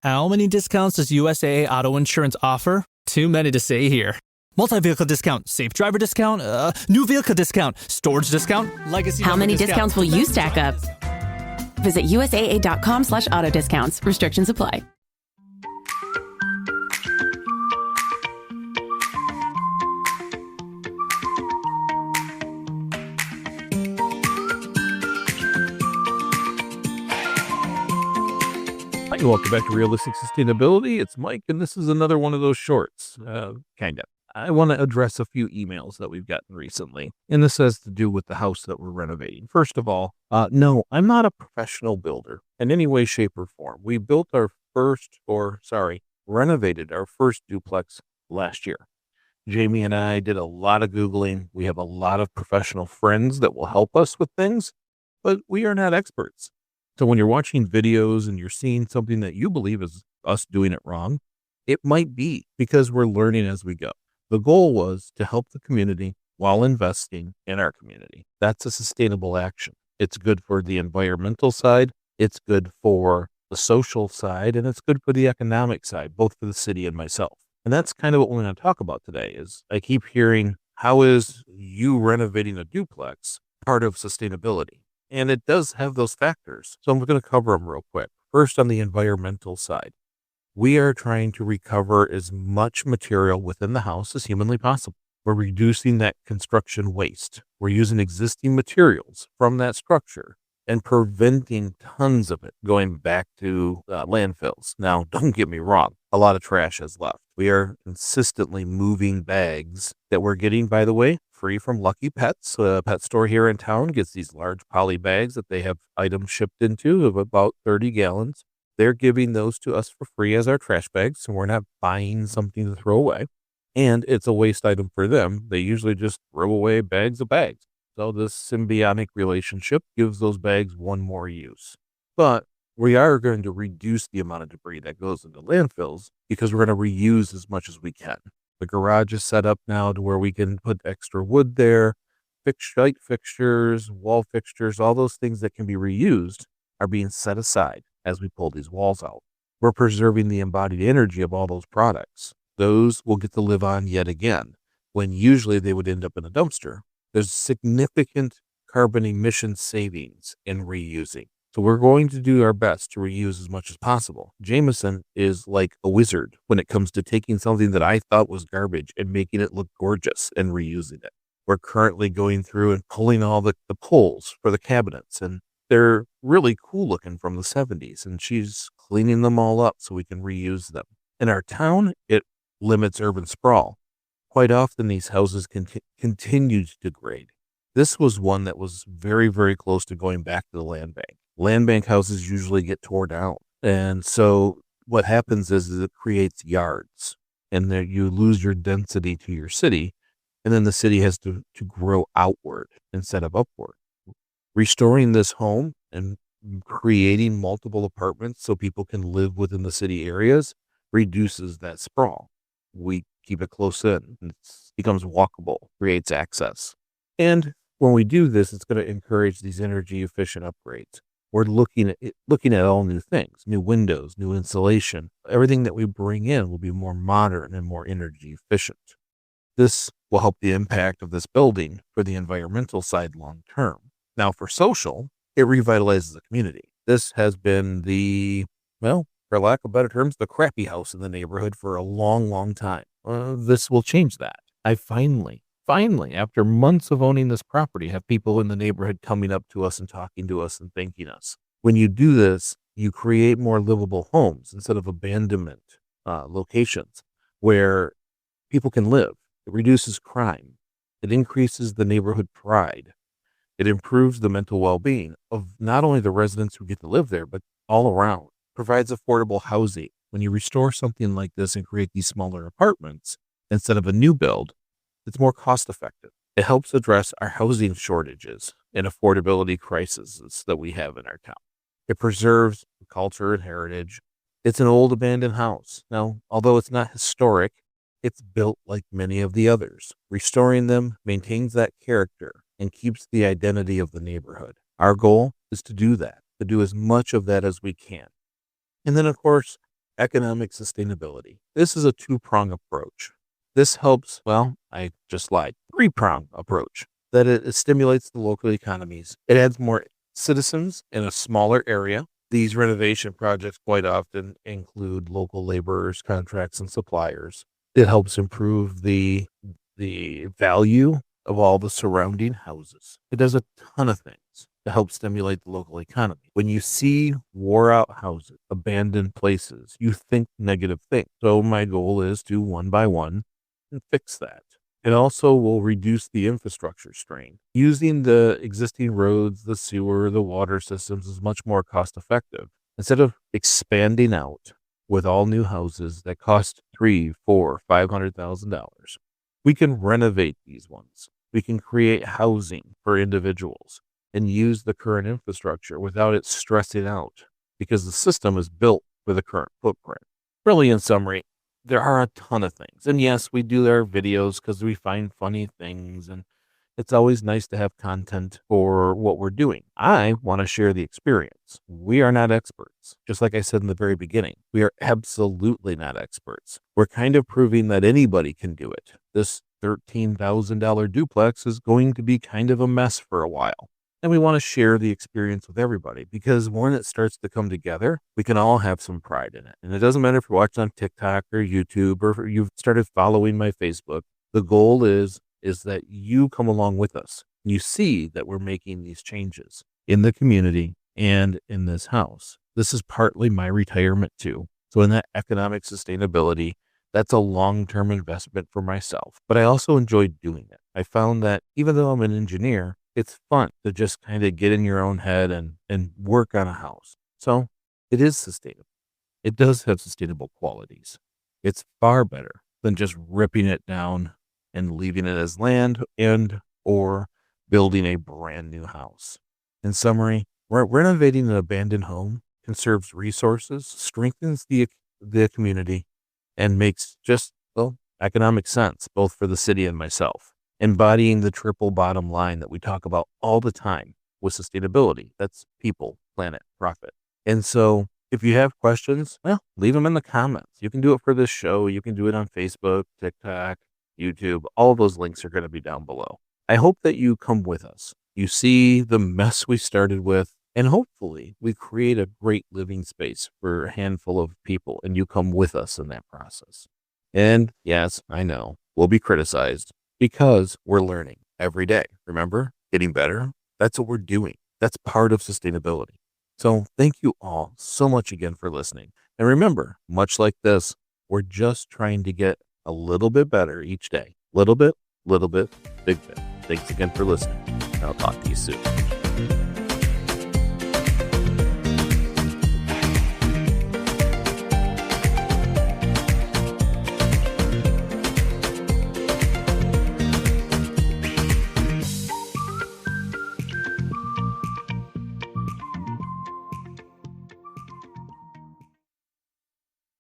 How many discounts does USAA Auto Insurance offer? Too many to say here. Multi-vehicle discount, safe driver discount, new vehicle discount, storage discount, legacy. How many discounts will you stack up? Visit USAA.com/auto discounts. Restrictions apply. Hi, welcome back to Realistic Sustainability. It's Mike, and this is another one of those shorts, kind of. I want to address a few emails that we've gotten recently, and this has to do with the house that we're renovating. First of all, no, I'm not a professional builder in any way, shape, or form. We built renovated our first duplex last year. Jami and I did a lot of Googling. We have a lot of professional friends that will help us with things, but we are not experts. So when you're watching videos and you're seeing something that you believe is us doing it wrong, it might be because we're learning as we go. The goal was to help the community while investing in our community. That's a sustainable action. It's good for the environmental side, it's good for the social side, and it's good for the economic side, both for the city and myself. And that's kind of what we're going to talk about today. Is I keep hearing, how is you renovating a duplex part of sustainability? And it does have those factors. So I'm going to cover them real quick. First, on the environmental side, we are trying to recover as much material within the house as humanly possible. We're reducing that construction waste. We're using existing materials from that structure and preventing tons of it going back to landfills. Now, don't get me wrong. A lot of trash has left. We are consistently moving bags that we're getting, by the way, free from Lucky Pets. A pet store here in town gets these large poly bags that they have items shipped into of about 30 gallons. They're giving those to us for free as our trash bags, so we're not buying something to throw away. And it's a waste item for them. They usually just throw away bags of bags. So this symbiotic relationship gives those bags one more use. But we are going to reduce the amount of debris that goes into landfills because we're going to reuse as much as we can. The garage is set up now to where we can put extra wood there, light fixtures, wall fixtures, all those things that can be reused are being set aside as we pull these walls out. We're preserving the embodied energy of all those products. Those will get to live on yet again, when usually they would end up in a dumpster. There's significant carbon emission savings in reusing. So we're going to do our best to reuse as much as possible. Jameson is like a wizard when it comes to taking something that I thought was garbage and making it look gorgeous and reusing it. We're currently going through and pulling all the poles for the cabinets, and they're really cool looking from the 70s, and she's cleaning them all up so we can reuse them. In our town, it limits urban sprawl. Quite often these houses continue to degrade. This was one that was very, very close to going back to the land bank. Land bank houses usually get tore down. And so what happens is it creates yards, and there you lose your density to your city. And then the city has to grow outward instead of upward. Restoring this home and creating multiple apartments so people can live within the city areas reduces that sprawl. We keep it close in. It becomes walkable, creates access. And when we do this, it's going to encourage these energy efficient upgrades. We're looking at all new things, new windows, new insulation. Everything that we bring in will be more modern and more energy efficient. This will help the impact of this building for the environmental side long term. Now, for social, it revitalizes the community. This has been for lack of better terms, the crappy house in the neighborhood for a long, long time. This will change that. I finally, after months of owning this property, have people in the neighborhood coming up to us and talking to us and thanking us. When you do this, you create more livable homes instead of abandonment locations where people can live. It reduces crime. It increases the neighborhood pride. It improves the mental well-being of not only the residents who get to live there, but all around. Provides affordable housing. When you restore something like this and create these smaller apartments instead of a new build, it's more cost effective. It helps address our housing shortages and affordability crises that we have in our town. It preserves culture and heritage. It's an old abandoned house. Now, although it's not historic, it's built like many of the others. Restoring them maintains that character and keeps the identity of the neighborhood. Our goal is to do that, to do as much of that as we can. And then, of course, economic sustainability. This is a two-prong approach. This helps, well, I just lied, three-prong approach, that it stimulates the local economies. It adds more citizens in a smaller area. These renovation projects quite often include local laborers, contracts, and suppliers. It helps improve the value of all the surrounding houses. It does a ton of things to help stimulate the local economy. When you see wore out houses, abandoned places, you think negative things. So my goal is to one by one and fix that. It also will reduce the infrastructure strain. Using the existing roads, the sewer, the water systems is much more cost effective. Instead of expanding out with all new houses that cost $300,000, $400,000, $500,000, we can renovate these ones. We can create housing for individuals and use the current infrastructure without it stressing out, because the system is built for the current footprint. Really, in summary, there are a ton of things. And yes, we do our videos because we find funny things, and it's always nice to have content for what we're doing. I want to share the experience. We are not experts. Just like I said in the very beginning, we are absolutely not experts. We're kind of proving that anybody can do it. This $13,000 duplex is going to be kind of a mess for a while. And we want to share the experience with everybody, because when it starts to come together, we can all have some pride in it. And it doesn't matter if you're watching on TikTok or YouTube, or if you've started following my Facebook. The goal is that you come along with us. You see that we're making these changes in the community and in this house. This is partly my retirement too. So in that economic sustainability, that's a long-term investment for myself. But I also enjoy doing it. I found that even though I'm an engineer, it's fun to just kind of get in your own head and work on a house. So it is sustainable. It does have sustainable qualities. It's far better than just ripping it down and leaving it as land and or building a brand new house. In summary, renovating an abandoned home conserves resources, strengthens the community, and makes just, well, economic sense, both for the city and myself. Embodying the triple bottom line that we talk about all the time with sustainability. That's people, planet, profit. And so if you have questions, well, leave them in the comments. You can do it for this show. You can do it on Facebook, TikTok, YouTube. All those links are going to be down below. I hope that you come with us. You see the mess we started with, and hopefully we create a great living space for a handful of people, and you come with us in that process. And yes, I know we'll be criticized, because we're learning every day. Remember, getting better. That's what we're doing. That's part of sustainability. So thank you all so much again for listening. And remember, much like this, we're just trying to get a little bit better each day. Little bit, big bit. Thanks again for listening. I'll talk to you soon.